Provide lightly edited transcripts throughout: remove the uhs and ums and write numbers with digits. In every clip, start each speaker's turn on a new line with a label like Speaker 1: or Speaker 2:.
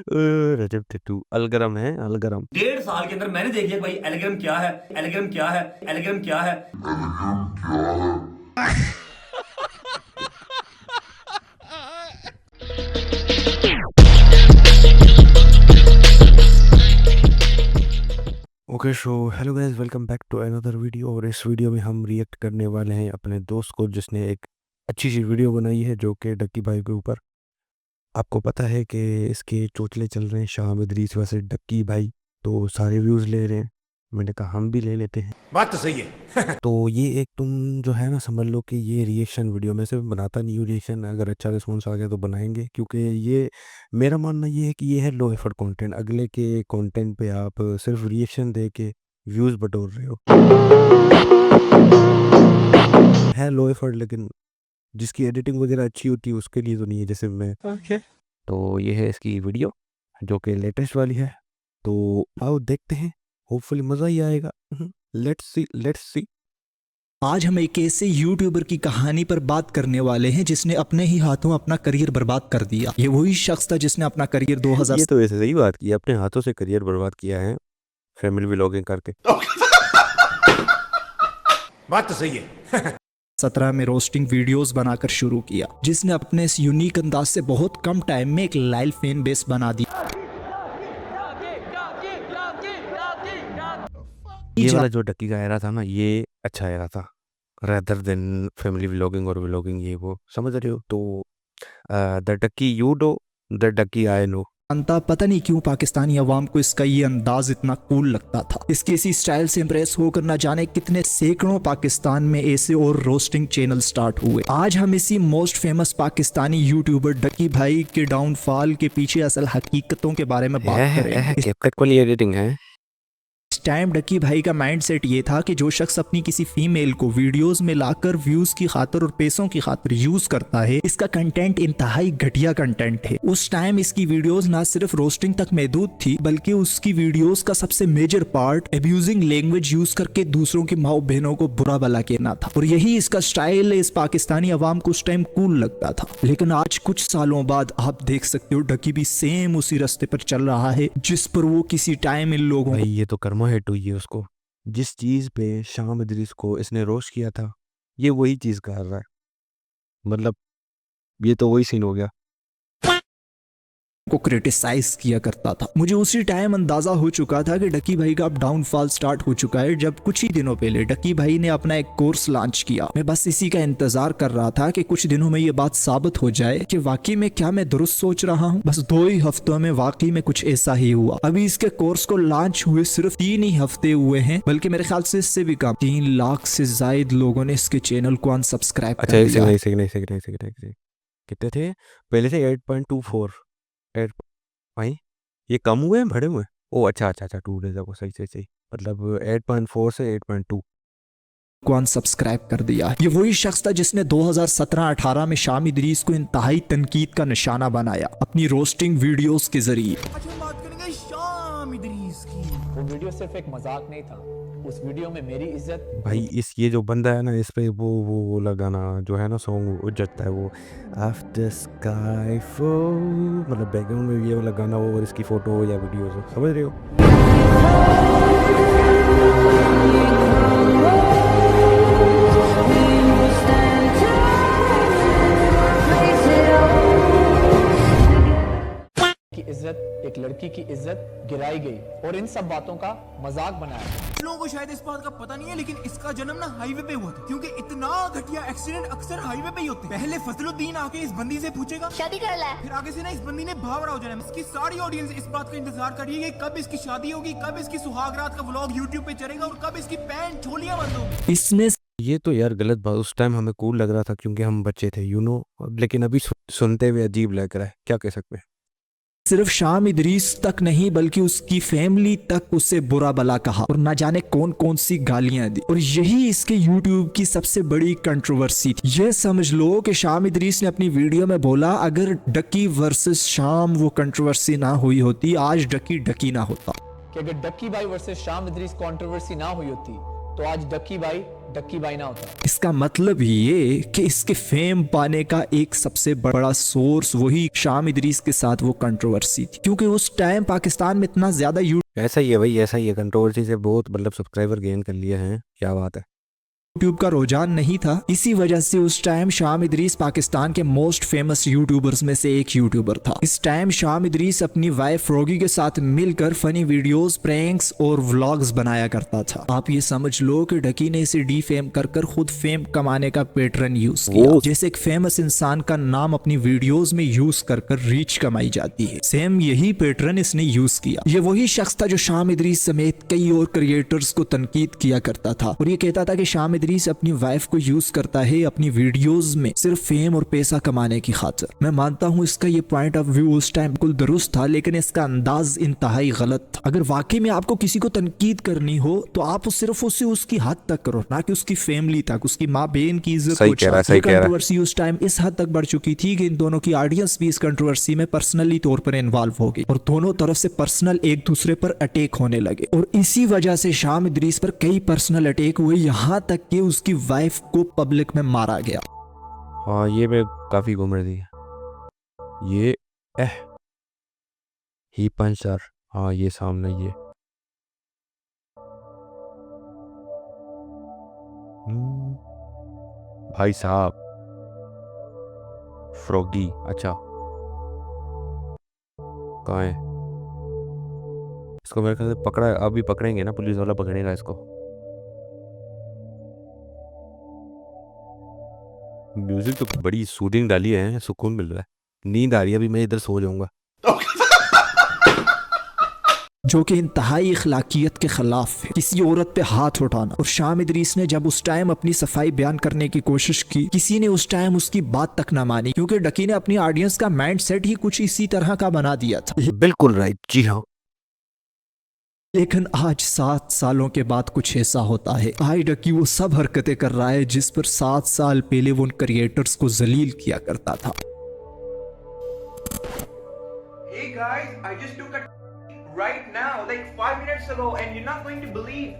Speaker 1: रजब टट्टू अलगरम है अलगरम।
Speaker 2: 1.5 साल के अंदर मैंने देख लिया भाई एलग्राम क्या है, एलग्राम क्या है, एलग्राम क्या है।
Speaker 1: Okay so hello guys, welcome back to another video. और इस वीडियो में हम रिएक्ट करने वाले हैं अपने दोस्त को जिसने एक अच्छी सी वीडियो बनाई है जो कि डक्की भाई के ऊपर। आपको पता है कि इसके चोचले चल रहे हैं शाम इदरीस वैसे डक्की भाई, तो सारे व्यूज़ ले रहे हैं। मैंने कहा हम भी ले लेते हैं।
Speaker 3: बात तो सही है।
Speaker 1: तो ये एक तुम जो है ना समझ लो कि ये रिएक्शन वीडियो में से बनाता नहीं हूँ रिएक्शन, अगर अच्छा रिस्पॉन्स आ गया तो बनाएंगे, क्योंकि ये मेरा मानना ये है कि ये है लो एफर्ट कंटेंट। अगले के कंटेंट पे आप सिर्फ रिएक्शन दे के व्यूज़ बटोर रहे हो, है लो एफर्ट, लेकिन जिसकी एडिटिंग वगैरह अच्छी होती है उसके लिए तो नहीं है, जैसे मैं। तो ये है इसकी वीडियो जो कि लेटेस्ट वाली है, तो आओ देखते हैं, होपफुली मज़ा ही आएगा। Let's see.
Speaker 4: आज हम एक ऐसे यूट्यूबर की कहानी पर बात करने वाले हैं जिसने अपने ही हाथों अपना करियर बर्बाद कर दिया। ये वही शख्स था जिसने अपना करियर 2000
Speaker 1: ये तो वैसे सही बात की, अपने हाथों से करियर बर्बाद किया है फैमिली व्लॉगिंग करके।
Speaker 3: बात तो सही है।
Speaker 4: 17 में रोस्टिंग वीडियोस बनाकर शुरू किया, जिसने अपने इस यूनिक अंदाज से बहुत कम टाइम में एक लाइव फैन बेस बना दी।
Speaker 1: ये वाला जो डक्की का एरा था ना, ये अच्छा एरा था रेदर देन फैमिली व्लॉगिंग और व्लॉगिंग, ये वो समझ रहे हो। तो the Ducky you do, the Ducky I know.
Speaker 4: पता नहीं क्यों पाकिस्तानी अवाम को इसका ये अंदाज इतना कूल लगता था। इसके इसी स्टाइल से इम्प्रेस होकर न जाने कितने सैकड़ों पाकिस्तान में ऐसे और रोस्टिंग चैनल स्टार्ट हुए। आज हम इसी most famous Pakistani YouTuber Ducky भाई के डाउनफॉल के पीछे असल हकीकतों के बारे में बात करेंगे।
Speaker 1: कैपकट वाली एडिटिंग है।
Speaker 4: इस टाइम डक्की भाई का माइंडसेट ये था कि जो शख्स अपनी किसी फीमेल को वीडियोस में लाकर व्यूज की खातिर और पैसों की खातिर यूज करता है, इसका कंटेंट इंतहाई घटिया कंटेंट है। उस टाइम इसकी वीडियोस ना सिर्फ रोस्टिंग तक महदूद थी, बल्कि उसकी वीडियोस का सबसे major part abusing language use करके दूसरों की माओ बहनों को बुरा भला कहना था। और यही इसका स्टाइल इस पाकिस्तानी अवाम को उस टाइम कूल लगता था। लेकिन आज कुछ सालों बाद आप देख सकते हो डक्की भी सेम उसी रास्ते पर चल रहा है जिस पर वो किसी टाइम इन लोगों
Speaker 1: भाई ये तो कर्मा हिट हुई है उसको। जिस चीज पे शाम इदरीस को इसने रोस्ट किया था, ये वही चीज कर रहा है। मतलब ये तो वही सीन हो गया।
Speaker 4: को क्रिटिसाइज किया करता था। मुझे उसी टाइम अंदाजा हो चुका था कि डक्की भाई का अब डाउनफॉल स्टार्ट हो चुका है, जब कुछ ही दिनों पहले डक्की भाई ने अपना एक कोर्स लॉन्च किया। मैं बस इसी का इंतजार कर रहा था कि कुछ दिनों में ये बात साबित हो जाए कि वाकई में क्या मैं दुरुस्त सोच रहा हूँ। बस 2 ही हफ्तों में वाकई में कुछ ऐसा ही हुआ। अभी इसके कोर्स को लॉन्च हुए सिर्फ 3 ही हफ्ते हुए हैं, बल्कि मेरे ख्याल से इससे भी कम। 3 लाख से ज्यादा लोगों ने इसके चैनल को अनसब्सक्राइब कर दिया।
Speaker 1: कितने थे पहले से? 8.24। 8 भाई ये कम हुए हैं, बड़े हुए हैं? ओ अच्छा 2 डेज को सही मतलब 8.4 से 8.2
Speaker 4: को अनसब्सक्राइब कर दिया। ये वही शख्स था जिसने 2017-18 में शाम इदरीस को इंतहाई तनकीद का निशाना बनाया अपनी रोस्टिंग वीडियोस के जरिए।
Speaker 5: बात करेंगे शाम इदरीस की।
Speaker 6: वो वीडियो सिर्फ एक मजाक नहीं था, उस वीडियो में मेरी इज्जत।
Speaker 1: भाई इस ये जो बंदा है ना, इस पे वो लगाना जो है ना सॉन्ग उज्जत है, वो आफ्टर स्काई फॉल, मतलब बैकग्राउंड में ये वाला गाना हो और इसकी फोटो हो या वीडियो हो, समझ रहे हो।
Speaker 6: की इज्जत, एक लड़की की इज्जत गिराई गई और इन सब बातों का मजाक बनाया।
Speaker 5: लोगों को शायद इस बात का पता नहीं है, लेकिन इसका जन्म ना हाईवे पे हुआ था, क्योंकि इतना घटिया एक्सीडेंट अक्सर हाईवे पे ही होते हैं। पहले फजलुद्दीन आके इस बंदी से पूछेगा
Speaker 7: शादी कर ले,
Speaker 5: फिर आगे से ना इस बंदी ने भावड़ा हो जाना। इसकी सारी ऑडियंस इस बात का इंतजार कर रही है कि कब इसकी शादी होगी, कब इसकी सुहागरात का व्लॉग यूट्यूब पे चलेगा और कब इसकी पैंट छोलियां बंद होगी।
Speaker 4: इसने
Speaker 1: ये तो यार गलत बात, उस टाइम हमें कूल लग रहा था क्योंकि हम बच्चे थे, लेकिन अभी सुनते हुए अजीब लग रहा है, क्या कह सकते हैं।
Speaker 4: सिर्फ शाम इदरीस तक नहीं बल्कि उसकी फैमिली तक उसे बुरा भला कहा और ना जाने कौन कौन सी गालियां दी। और यही इसके यूट्यूब की सबसे बड़ी कंट्रोवर्सी थी। यह समझ लो कि शाम इदरीस ने अपनी वीडियो में बोला, अगर डक्की वर्सेस शाम वो कंट्रोवर्सी ना हुई होती, आज डक्की ना होता।
Speaker 6: कि अगर डक्की भाई वर्सेस शाम इदरीस कंट्रोवर्सी ना हुई होती तो आज डक्की भाई डक्की भाई ना होता।
Speaker 4: इसका मतलब ये कि इसके फेम पाने का एक सबसे बड़ा सोर्स वही शाम इदरीस के साथ वो कंट्रोवर्सी थी, क्योंकि उस टाइम पाकिस्तान में इतना ज्यादा
Speaker 1: ऐसा ही है भाई, ऐसा ही है। कंट्रोवर्सी से बहुत मतलब सब्सक्राइबर गेन कर लिए हैं, क्या बात है।
Speaker 4: यूट्यूब का रुझान नहीं था। इसी वजह से उस टाइम शाम इदरीस पाकिस्तान के मोस्ट फेमस यूट्यूबर्स में से एक यूट्यूबर था। इस टाइम शाम इदरीस अपनी वाइफ रोगी के साथ मिलकर फनी वीडियोस, प्रैंक्स और व्लॉग्स बनाया करता था। आप ये समझ लो कि डकी ने इसे डीफेम कर कर खुद फेम कमाने का पैटर्न यूज किया। जैसे एक फेमस इंसान का नाम अपनी वीडियोस में यूज कर कर रीच कमाई जाती है, सेम यही पैटर्न इसने यूज किया। ये वही शख्स था जो शाम इदरीस समेत कई और क्रिएटर्स को तनकीद किया करता था और ये कहता था कि शाम इदरीस अपनी वाइफ को यूज करता है अपनी वीडियोस में सिर्फ फेम और पैसा कमाने की खातिर। मैं मानता हूँ इसका ये पॉइंट ऑफ व्यू उस टाइम बिल्कुल दुरुस्त था, लेकिन इसका अंदाज इंतहाई गलत था। अगर वाकई में आपको किसी को तनकीद करनी हो तो आप सिर्फ उसे उसकी हद तक करो, ना कि उसकी फैमिली तक, उसकी माँ बहन की इज्जत को। कंट्रोवर्सी उस टाइम इस हद तक बढ़ चुकी थी कि इन दोनों की ऑडियंस भी इस कंट्रोवर्सी में पर्सनली तौर पर इन्वॉल्व हो गई और दोनों तरफ से पर्सनल एक दूसरे पर अटैक होने लगे और इसी वजह से शाम इदरीस पर कई पर्सनल अटैक हुए, यहाँ तक कि उसकी वाइफ को पब्लिक में मारा गया।
Speaker 1: हाँ, ये मैं काफी घूम रही थी। ये ही पंचर, हाँ ये सामने ये भाई साहब फ्रॉगी। अच्छा कहाँ है? इसको मेरे ख्याल से पकड़ा, अभी पकड़ेंगे ना, पुलिस वाला पकड़ेगा इसको। म्यूजिक तो बड़ी सूदिंग डाली है, सुकून मिल रहा है। नींद आ रही है, अभी मैं इधर सो जाऊंगा।
Speaker 4: जो कि इंतहाई अखलाकियत के खिलाफ है, किसी औरत पे हाथ उठाना। और शाम इदरीस ने जब उस टाइम अपनी सफाई बयान करने की कोशिश की, किसी ने उस टाइम उसकी बात तक ना मानी, क्योंकि डकी ने अपनी ऑडियंस का माइंड सेट ही कुछ इसी तरह का बना दिया था।
Speaker 1: बिल्कुल राइट, जी हाँ।
Speaker 4: लेकिन आज 7 सालों के बाद कुछ ऐसा होता है, आज डकी वो सब हरकतें कर रहा है जिस पर 7 साल पहले वो उन क्रिएटर्स को जलील किया करता था।
Speaker 5: Hey guys, I just took a right now, like 5 minutes ago, and you're not going to believe.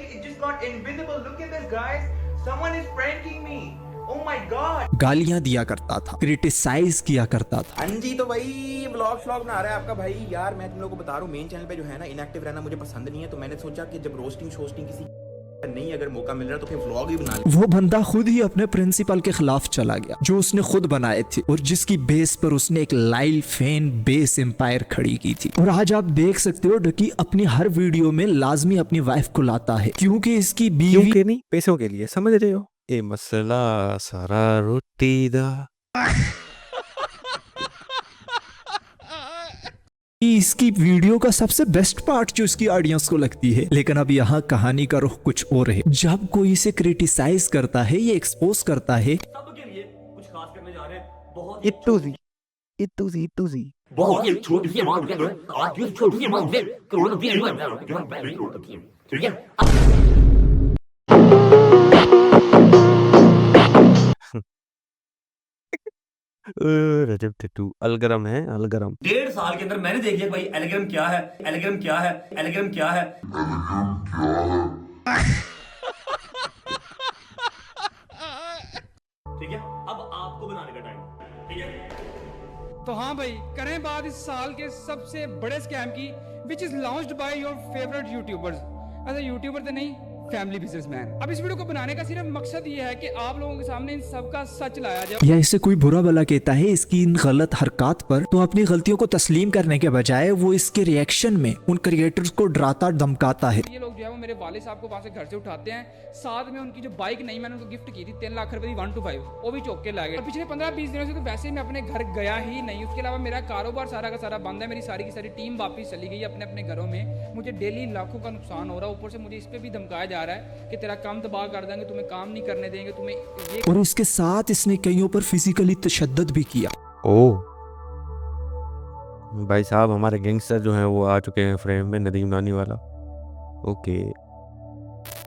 Speaker 5: It just got invisible. Look at this, guys. Someone is pranking me. Oh my God.
Speaker 4: गालियां दिया करता था, criticise किया करता था।
Speaker 7: हाँ जी, तो भाई व्लॉग बना रहा है आपका भाई। यार मैं तुम लोगों को बता रहा हूँ, मेन चैनल पे जो है ना, इनएक्टिव रहना मुझे पसंद नहीं है। तो मैंने सोचा कि जब रोस्टिंग किसी नहीं, अगर मौका मिल रहा तो फिर व्लॉग ही बना ले।
Speaker 4: वो बंदा खुद ही अपने प्रिंसिपल के खिलाफ चला गया जो उसने खुद बनाए थे और जिसकी बेस पर उसने एक लाइव फैन बेस एम्पायर खड़ी की थी। और आज आप देख सकते हो डकी अपनी हर वीडियो में लाजमी अपनी वाइफ को लाता है, क्योंकि इसकी बीवी
Speaker 1: क्यों के नहीं, पैसों के लिए, समझ रहे हो? ए मसला सारा रोटी दा।
Speaker 4: इसकी वीडियो का सबसे बेस्ट पार्ट जो इसकी ऑडियंस को लगती है। लेकिन अब यहाँ कहानी का रुख कुछ और है। जब कोई इसे क्रिटिसाइज करता है, ये एक्सपोज करता है,
Speaker 2: सबके लिए कुछ खास करने जा रहे हैं। बहुत
Speaker 1: इत्तू सी
Speaker 2: बहुत ही छोटी सी अमाउंट है, आज ये छोटी सी अमाउंट है, करोड़ों की, ठीक है।
Speaker 1: रजब टट्टू अलगरम है, अलगरम।
Speaker 2: 1.5 साल के अंदर मैंने देख लिया भाई एलग्राम क्या है, एलग्राम क्या है, एलग्राम क्या है। ठीक है, अब आपको बनाने का टाइम, ठीक है।
Speaker 8: तो हाँ भाई, करें बात इस साल के सबसे बड़े स्कैम की, which is launched by your favourite YouTubers. ऐसा यूट्यूबर तो नहीं, फैमिली बिजनेसमैन। अब इस वीडियो को बनाने का सिर्फ मकसद ये है कि आप लोगों के सामने इन सब का सच लाया जाए।
Speaker 4: या इसे कोई बुरा भला कहता है इसकी इन गलत हरकत पर, तो अपनी गलतियों को तस्लीम करने के बजाय वो इसके रिएक्शन में उन क्रिएटर्स को डराता धमकाता है।
Speaker 8: ये लोग जो है वो मेरे वाले साहब को वहाँ से घर से उठाते हैं, साथ में उनकी जो बाइक नहीं, मैंने उनको गिफ्ट की थी 3 लाख रुपए की 125, वो भी चौक के ला गए। और पिछले 15-20 दिनों से तो वैसे मैं अपने घर गया ही नहीं। उसके अलावा मेरा कारोबार सारा का सारा बंद है, मेरी सारी की सारी टीम वापस चली गई अपने अपने घरों में। मुझे डेली लाखों का नुकसान हो रहा है, ऊपर से मुझे इस पर भी धमकाया जा रहा है कि तेरा काम तबाह कर देंगे, तुम्हें काम नहीं करने देंगे, तुम्हें ये।
Speaker 4: और इसके साथ इसने कईयों पर फिजिकली तशद्दुद भी किया।
Speaker 1: ओ भाई साहब, हमारे गैंगस्टर जो हैं वो आ चुके हैं फ्रेम में, नदीम नानी वाला। ओके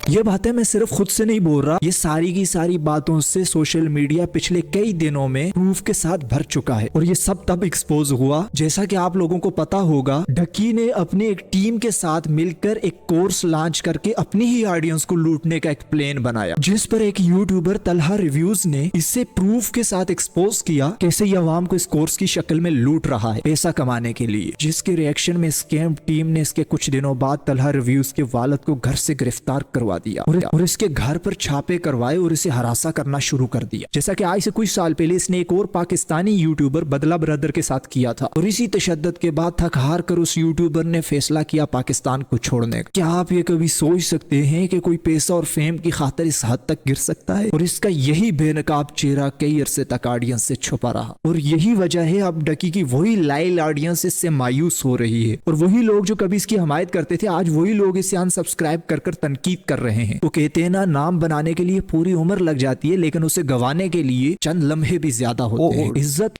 Speaker 4: ये बातें मैं सिर्फ खुद से नहीं बोल रहा, ये सारी की सारी बातों से सोशल मीडिया पिछले कई दिनों में प्रूफ के साथ भर चुका है। और ये सब तब एक्सपोज हुआ, जैसा कि आप लोगों को पता होगा, डकी ने अपनी एक टीम के साथ मिलकर एक कोर्स लॉन्च करके अपनी ही ऑडियंस को लूटने का एक प्लान बनाया, जिस पर एक यूट्यूबर तलहा रिव्यूज ने इससे प्रूफ के साथ एक्सपोज किया कैसे ये अवाम को इस कोर्स की शक्ल में लूट रहा है पैसा कमाने के लिए। जिसके रिएक्शन में स्कैम टीम ने इसके कुछ दिनों बाद तलहा रिव्यूज के वालिद को घर से गिरफ्तार करवा दिया और इसके घर पर छापे करवाए और इसे हरासा करना शुरू कर दिया, जैसा कि आज से कुछ साल पहले इसने एक और पाकिस्तानी यूट्यूबर बदला ब्रदर के साथ किया था। और इसी तशद्दुद के बाद थक हार कर उस यूट्यूबर ने फैसला किया पाकिस्तान को छोड़ने का। क्या आप ये कभी सोच सकते हैं कि कोई पैसा और फेम की खातिर इस हद तक गिर सकता है? और इसका यही बेनकाब चेहरा कई अरसे तक ऑडियंस से छुपा रहा और यही वजह है अब डकी की वही लाइल ऑडियंस इससे मायूस हो रही है। और वही लोग जो कभी इसकी हमायत करते थे, आज वही लोग इसे अनसब्सक्राइब कर तनकीद कर रहे हैं। तो कहते हैं ना, नाम बनाने के लिए पूरी उम्र लग जाती है, लेकिन उसे गंवाने के लिए चंद लम्हे भी ज्यादा होते हैं। इज्जत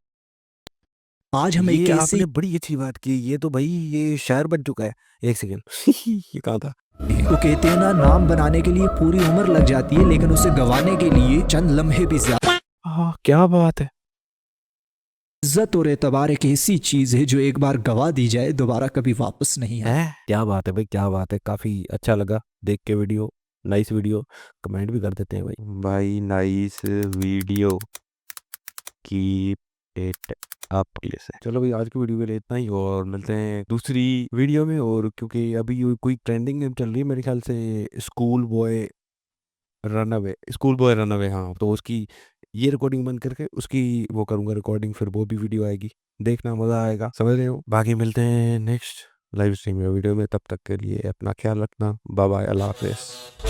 Speaker 4: आज हमें
Speaker 1: ये
Speaker 4: कैसे
Speaker 1: आपने बड़ी अच्छी बात की। ये तो भाई ये शायर बन चुका है। एक सेकेंड ये कहाँ था?
Speaker 4: तो कहते हैं ना, नाम बनाने के लिए पूरी उम्र लग जाती है, लेकिन उसे गंवाने के लिए चंद लम्हे भी ज्यादा।
Speaker 1: हाँ, क्या बात है।
Speaker 4: इज्जत और एतबार एक ऐसी चीज है जो एक बार गवा दी जाए दोबारा कभी वापस नहीं आए।
Speaker 1: है क्या बात है भाई, क्या बात है। काफी अच्छा लगा देख के वीडियो, नाइस वीडियो। कमेंट भी कर देते हैं भाई नाइस वीडियो की इट अप से। चलो भाई, आज की वीडियो के लिए इतना ही और मिलते हैं दूसरी वीडियो में। और क्योंकि अभी कोई ट्रेंडिंग गेम चल रही है मेरे ख्याल से, स्कूल बॉय रनअवे। हाँ, तो उसकी ये रिकॉर्डिंग बंद करके उसकी वो करूँगा रिकॉर्डिंग, फिर वो भी वीडियो आएगी, देखना मज़ा आएगा, समझ रहे हो। बाकी मिलते हैं नेक्स्ट लाइव स्ट्रीम में वीडियो में, तब तक के लिए अपना ख्याल रखना। बाय बाय, अल्लाह हाफिज़।